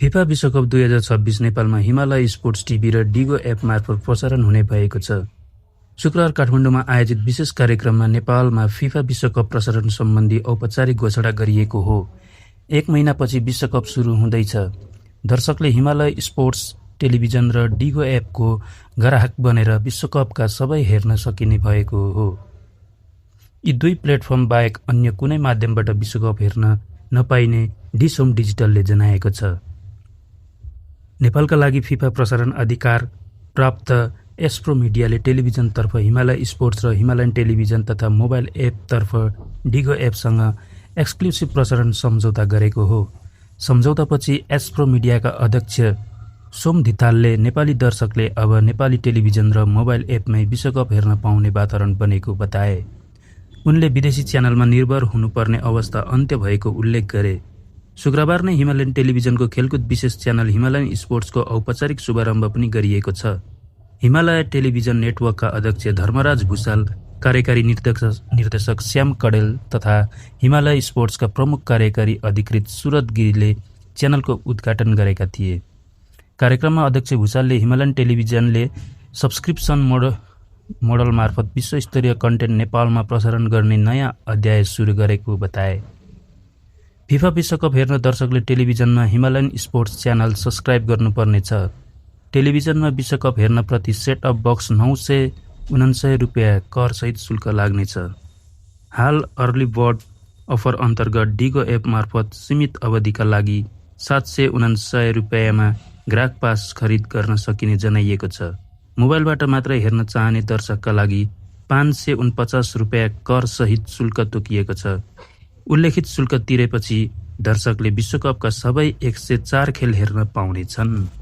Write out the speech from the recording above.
FIFA विश्वकप 2026 नेपालमा Himalaya sports TV र डिगो एप मार्फत प्रसारण हुने भएको छ। शुक्रबार काठमाडौँमा आयोजित विशेष कार्यक्रममा नेपालमा फिफा विश्वकप प्रसारण सम्बन्धी औपचारिक घोषणा गरिएको हो। 1 महिनापछि विश्वकप सुरु हुँदैछ। दर्शकले हिमालय स्पोर्ट्स टेलिभिजन र डिगो एपको ग्राहक बनेर विश्वकपका सबै हेर्न सकिने भएको हो। यी दुई प्लेटफर्म बाहेक अन्य कुनै माध्यमबाट विश्वकप हेर्न नपाइने डिस होम डिजिटलले जनाएको छ। नेपालका लागि फिफा प्रसारण अधिकार प्राप्त एस्प्रो मिडियाले टेलिभिजनतर्फ हिमालय स्पोर्ट्स र हिमालयन टेलिभिजन तथा मोबाइल एपतर्फ डिगो एपसँग एक्सक्लुसिभ प्रसारण सम्झौता गरेको हो। सम्झौतापछि एस्प्रो मिडियाका अध्यक्ष सोम धितालले नेपाली दर्शकले अब नेपाली टेलिभिजन र मोबाइल एपमै विश्वकप हेर्न पाउने वातावरण बनेको बताए। उनले विदेशी च्यानलमा निर्भर हुनुपर्ने अवस्था अन्त्य भएको उल्लेख गरे। शुक्रबार नै हिमालयन टेलिभिजनको खेलकुद विशेष च्यानल हिमालयन स्पोर्ट्सको औपचारिक शुभारम्भ पनि गरिएको छ। हिमालय टेलिभिजन नेटवर्कका अध्यक्ष धर्मराज भुषाल, कार्यकारी निर्देशक श्याम कडेल तथा हिमालय स्पोर्ट्सका प्रमुख कार्यकारी अधिकृत सुरत गिरीले च्यानलको उद्घाटन गरेका थिए। कार्यक्रममा अध्यक्ष भुषालले हिमालयन टेलिभिजनले सब्सक्रिप्सन मोडल मार्फत विश्वस्तरीय कन्टेन्ट नेपालमा प्रसारण गर्ने नयाँ अध्याय सुरु गरेको बताए। फिफा विश्वकप हेर्न दर्शकले टेलिभिजनमा हिमालयन स्पोर्ट्स च्यानल सब्सक्राइब गर्नुपर्नेछ। टेलिभिजनमा विश्वकप हेर्न प्रति सेट अप बक्स 999 रुपियाँ करसहित शुल्क लाग्नेछ। हाल अर्ली बर्ड अफर अन्तर्गत डिगो एप मार्फत सीमित अवधिका लागि 799 रुपियाँमा ग्राहक पास खरिद गर्न सकिने जनाइएको छ। मोबाइलबाट मात्रै हेर्न चाहने दर्शकका लागि 549 रुपियाँ करसहित शुल्क तोकिएको छ। उल्लेखित शुल्क तिरेपछि दर्शकले विश्वकपका सबै 104 खेल हेर्न पाउनेछन्।